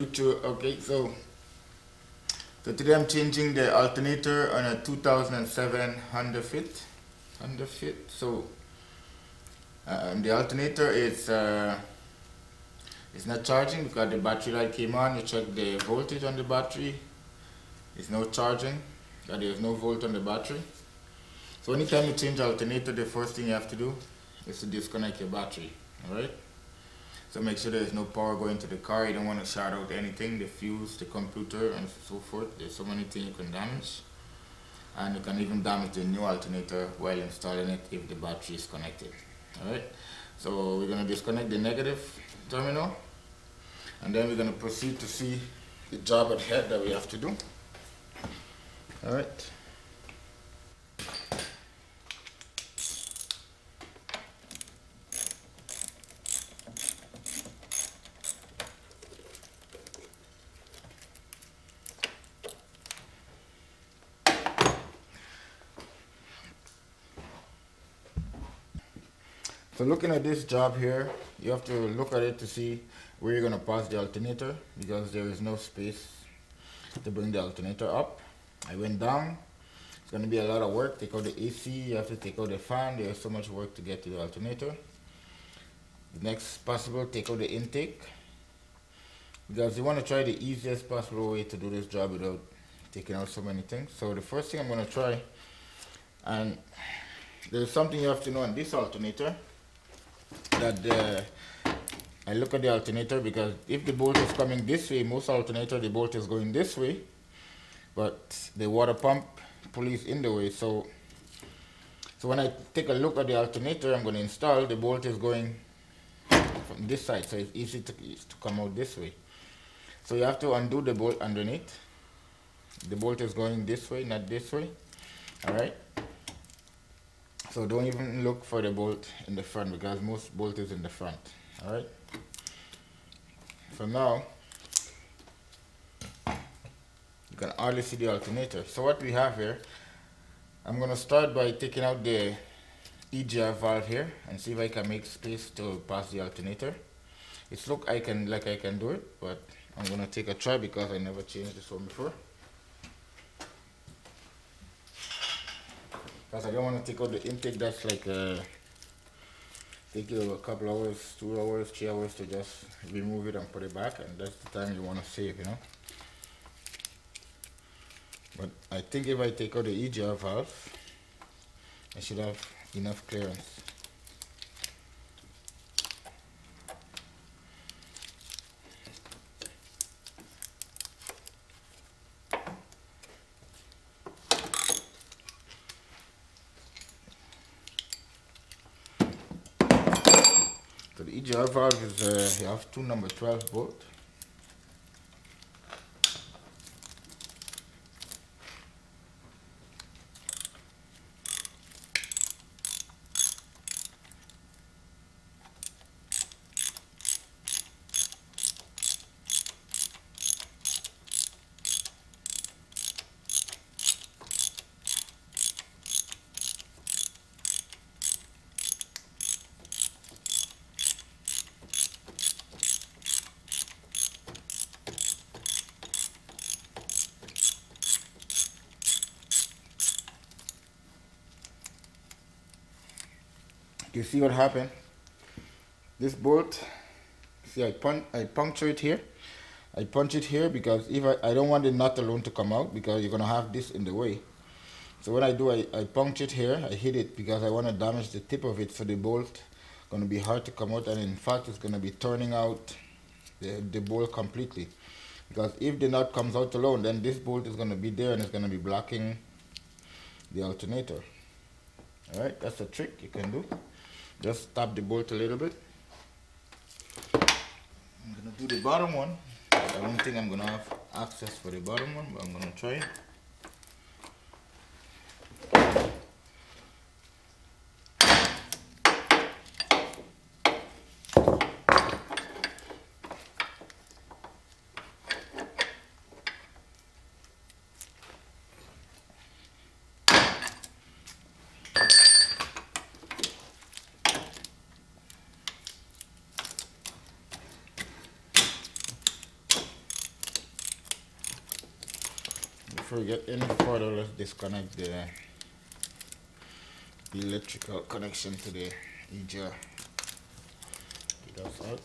YouTube. Okay, so today I'm changing the alternator on a 2007 Honda Fit. So the alternator is not charging because the battery light came on. You check the voltage on the battery. It's not charging because there's no volt on the battery. So anytime you change alternator, the first thing you have to do is to disconnect your battery. Alright? So make sure there's no power going to the car. You don't want to short out anything, the fuse, the computer, and so forth. There's so many things you can damage. And you can even damage the new alternator while installing it if the battery is connected. Alright, so we're going to disconnect the negative terminal. And then we're going to proceed to see the job at hand that we have to do. Alright. So looking at this job here, you have to look at it to see where you're going to pass the alternator because there is no space to bring the alternator up. I went down. It's going to be a lot of work. Take out the AC, you have to take out the fan. There's so much work to get to the alternator. The next possible, take out the intake because you want to try the easiest possible way to do this job without taking out so many things. So the first thing I'm going to try, and there's something you have to know on this alternator, that I look at the alternator because if the bolt is coming this way, most alternator the bolt is going this way, but the water pump pulley is in the way. So when I take a look at the alternator I'm going to install, the bolt is going from this side, so it's easy to come out this way. So you have to undo the bolt underneath. The bolt is going this way, not this way. Alright. So don't even look for the bolt in the front because most bolt is in the front. Alright. So now you can hardly see the alternator. So what we have here, I'm going to start by taking out the EGR valve here and see if I can make space to pass the alternator. It's look like I can do it, but I'm going to take a try because I never changed this one before. Because I don't want to take out the intake. That's like take you a couple hours, 2 hours, 3 hours to just remove it and put it back, and that's the time you want to save, you know. But I think if I take out the EGR valve, I should have enough clearance. So the EGR valve is, you have two number 12 bolt. You see what happened? This bolt, see I puncture it here. I punch it here because if I don't want the nut alone to come out because you're gonna have this in the way. So what I do, I puncture it here, I hit it because I want to damage the tip of it, so the bolt gonna be hard to come out, and in fact it's gonna be turning out the bolt completely. Because if the nut comes out alone, then this bolt is gonna be there and it's gonna be blocking the alternator. Alright, that's a trick you can do. Just tap the bolt a little bit. I'm gonna do the bottom one. I don't think I'm gonna have access for the bottom one, but I'm gonna try it. before we get any further, let's disconnect the electrical connection to the EGR. Get us out.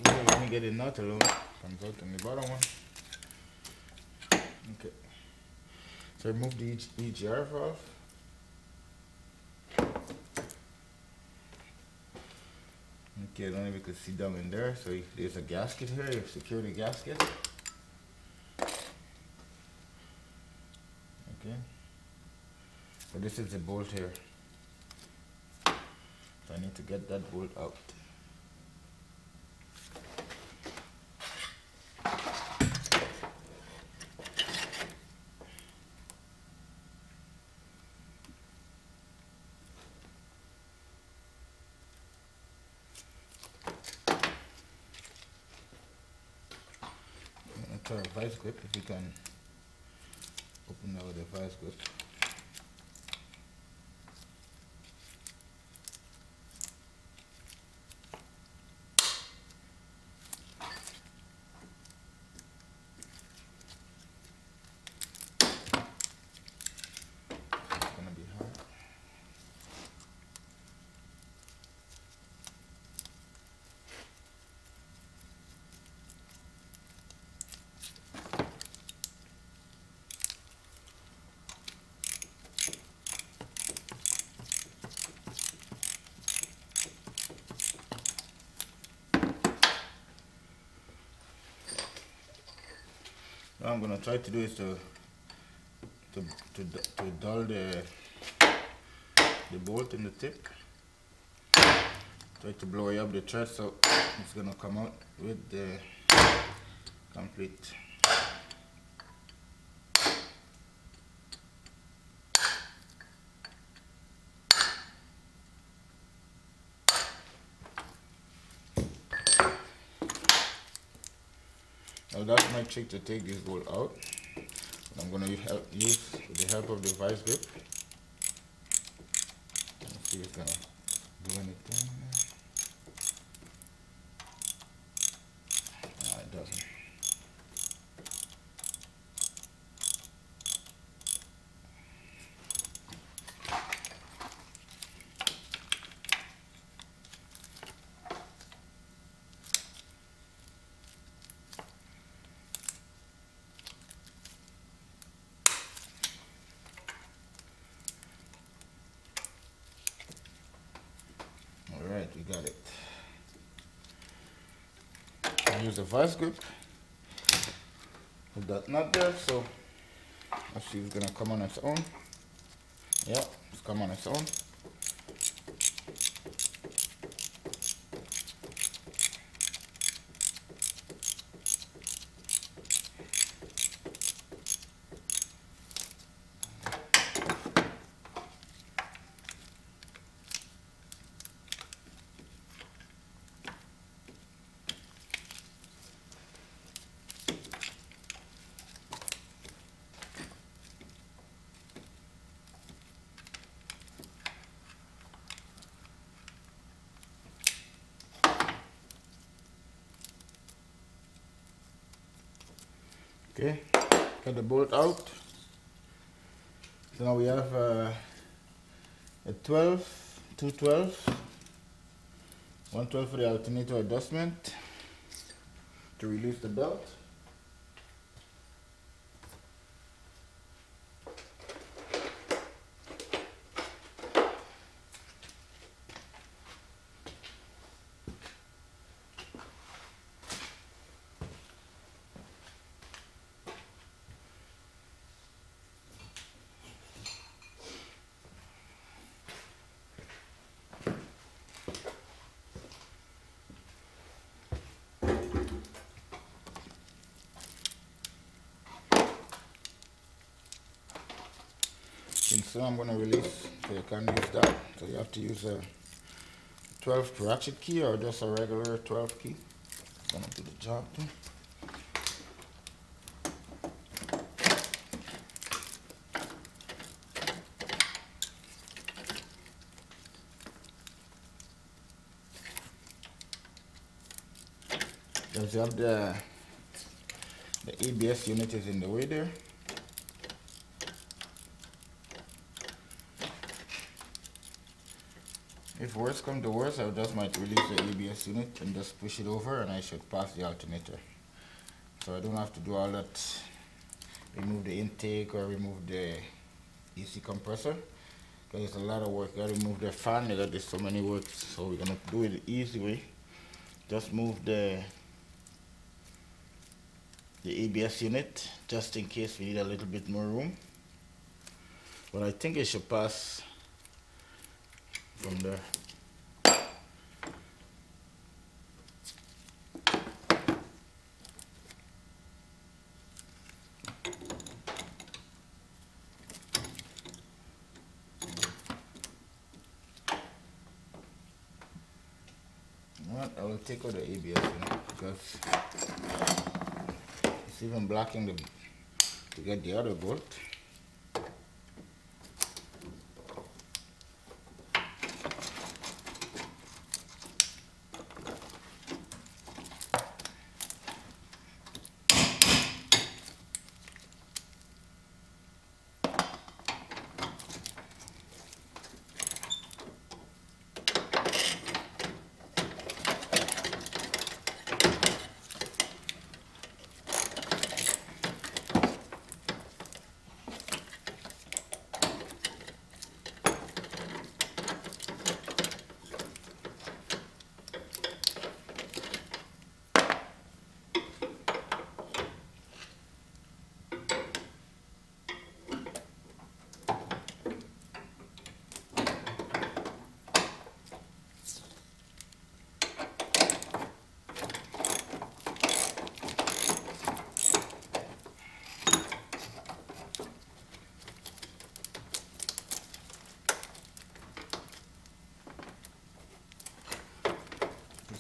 Let me get it nut alone. Comes out in the bottom one. Okay. So remove the EGR valve. Okay, I don't know if you can see down in there. So there's a gasket here, you have security gasket. Okay. So this is the bolt here. So I need to get that bolt out. Try a vice grip if you can open that with a vice grip. It's gonna be hard. What I'm gonna try to do is to dull the bolt in the tip. Try to blow up the thread so it's gonna come out with the complete. Now that's my trick to take this bolt out. I'm going to use the help of the vice grip. Let's see if it's going to do anything. No, it doesn't. Alright, we got it. I use a vice grip. Put that nut there, so let's see if it's gonna come on its own. Yeah, it's come on its own. Okay, got the bolt out. So now we have a 212, 112 for the alternator adjustment to release the belt. So I'm going to release, so you can use that. So you have to use a 12 ratchet key or just a regular 12 key. It's going to do the job too. Because you have the ABS unit is in the way there. If worse comes to worse, I just might release the ABS unit and just push it over and I should pass the alternator. So I don't have to do all that, remove the intake or remove the AC compressor. Because it's a lot of work. You gotta remove the fan, you got so many works. So we're gonna do it the easy way. Just move the ABS unit just in case we need a little bit more room. But I think it should pass from there. Alright, I will take out the ABS unit because it's even blocking to get the other bolt.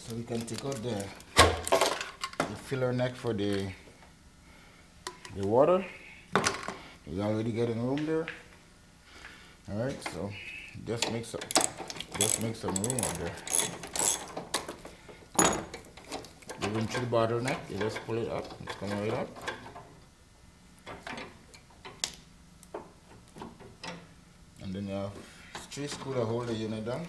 So we can take out the filler neck for the water. We already getting room there. Alright, so just make some room up there. Even through the bottleneck, you just pull it up, it's coming right up. And then you have 3 screws to hold the unit down.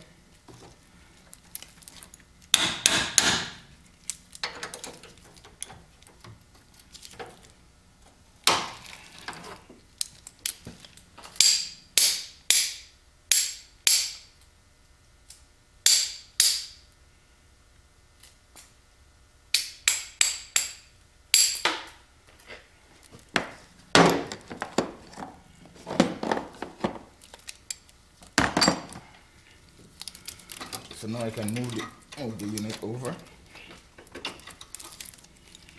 So now I can move the unit over.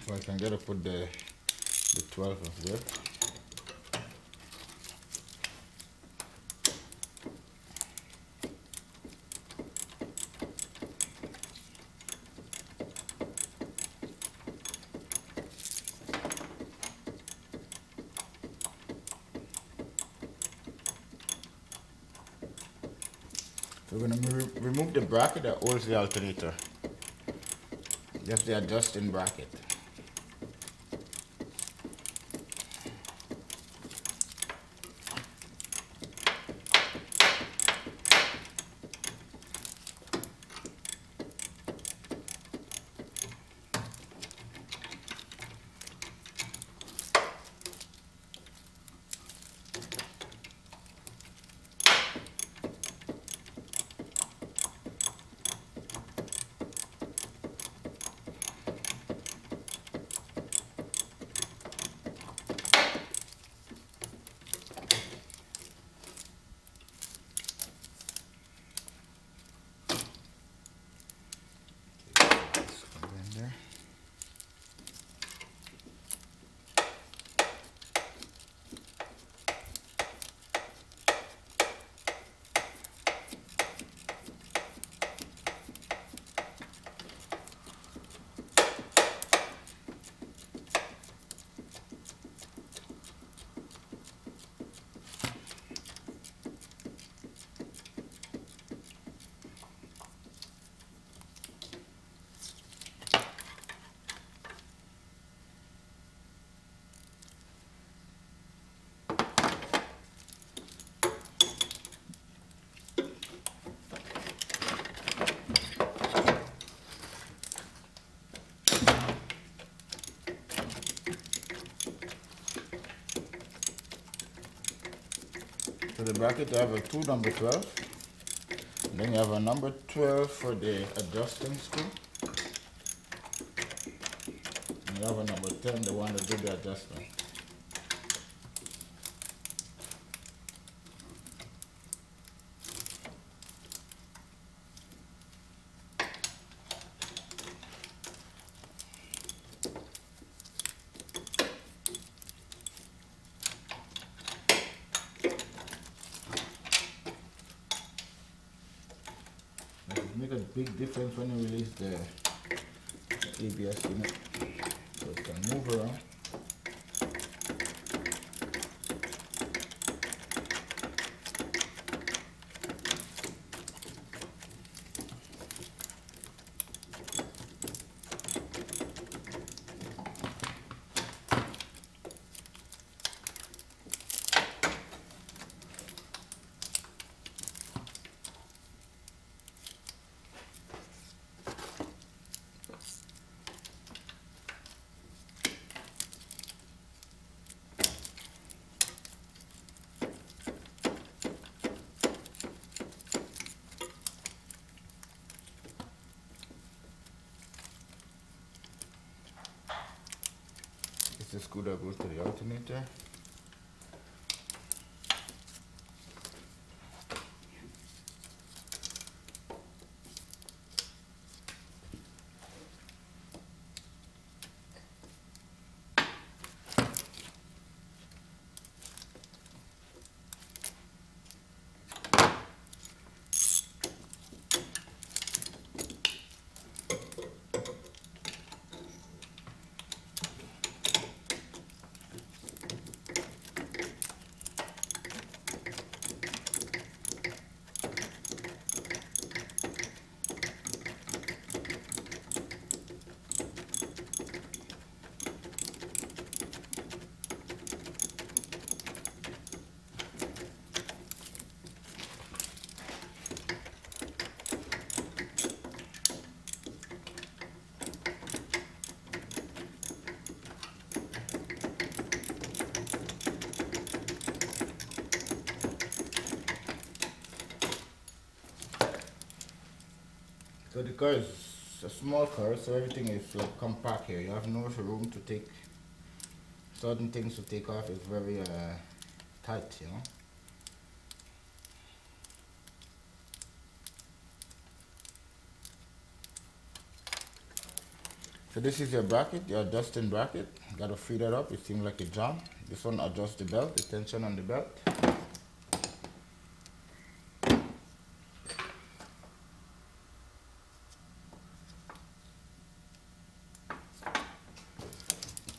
So I can get to put the 12 of there. So we're going to remove the bracket that holds the alternator. Just the adjusting bracket. For the bracket you have a 2 number 12. And then you have a number 12 for the adjusting screw. And you have a number 10, the one that did the adjustment. It makes a big difference when you release the ABS unit, so it can move around. This is the screw that goes to the alternator. So the car is a small car, so everything is like compact here. You have no room to take certain things to take off. It's very tight, you know. So this is your bracket, your adjusting bracket. You gotta free that up. It seems like a jam. This one adjusts the belt, the tension on the belt.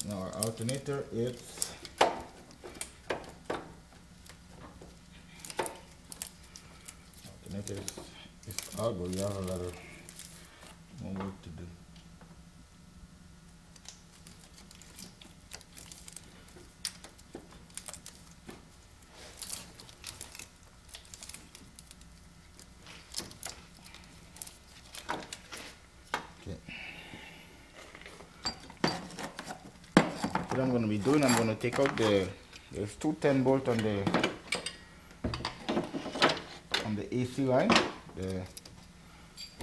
Now our alternator is out, but we have a lot of more work to do. Okay. What I'm going to be doing, I'm going to take out there's two 10-bolt on the AC line,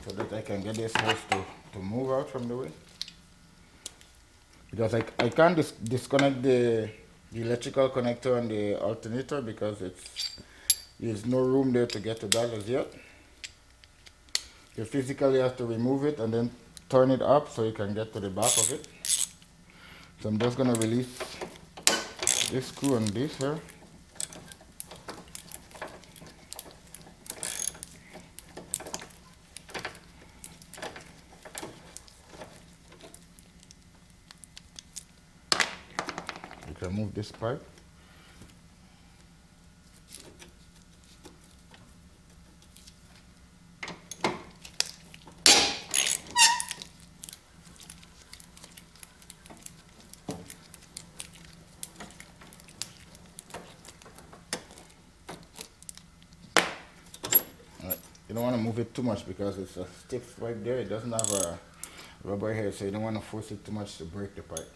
so that I can get this hose to move out from the way. Because I can't disconnect the electrical connector on the alternator because there's no room there to get to that as yet. You physically have to remove it and then turn it up so you can get to the back of it. So I'm just going to release this screw on this here. You can move this pipe. You don't want to move it too much because it's a stiff right there. It doesn't have a rubber here, so you don't want to force it too much to break the pipe.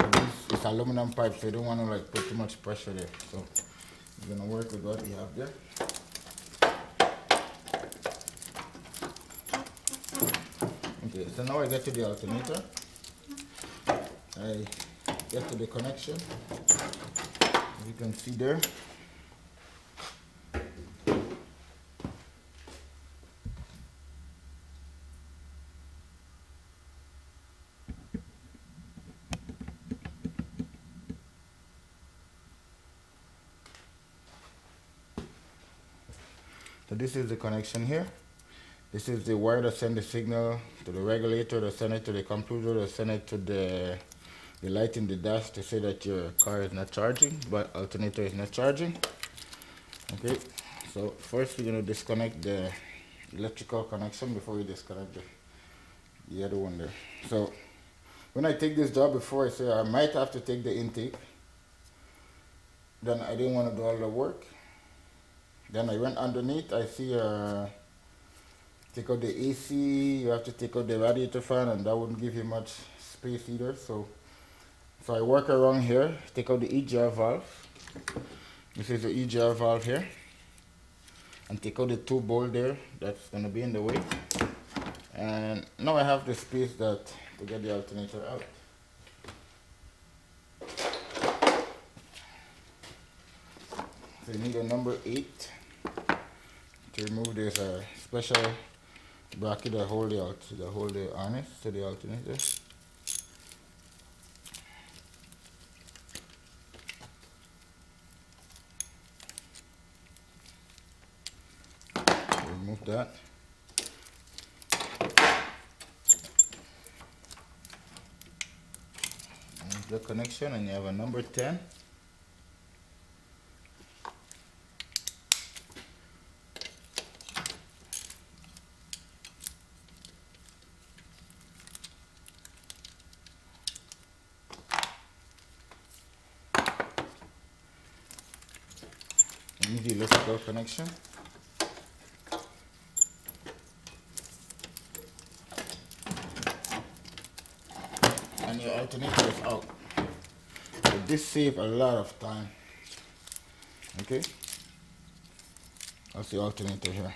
So it's aluminum pipe, so you don't want to like put too much pressure there. So We're gonna work with what we have there. Okay, so now I get to the alternator. I get to the connection. As you can see there. So this is the connection here. This is the wire that sends the signal to the regulator, that send it to the computer, that send it to the light in the dash to say that your car is not charging, but alternator is not charging. Okay, so first we're going to disconnect the electrical connection before we disconnect the other one there. So when I take this job before, I say I might have to take the intake. Then I didn't want to do all the work. Then I went underneath, I see take out the AC, you have to take out the radiator fan, and that wouldn't give you much space either. So I work around here, take out the EGR valve. This is the EGR valve here. And take out the 2 bolt there, that's gonna be in the way. And now I have the space that to get the alternator out. So you need a number 8 to remove this special bracket that hold the harness to the alternator. Remove that. Remove the connection, and you have a number 10. Remove the electrical connection. And your alternator is out. So this saves a lot of time. Okay, that's the alternator here.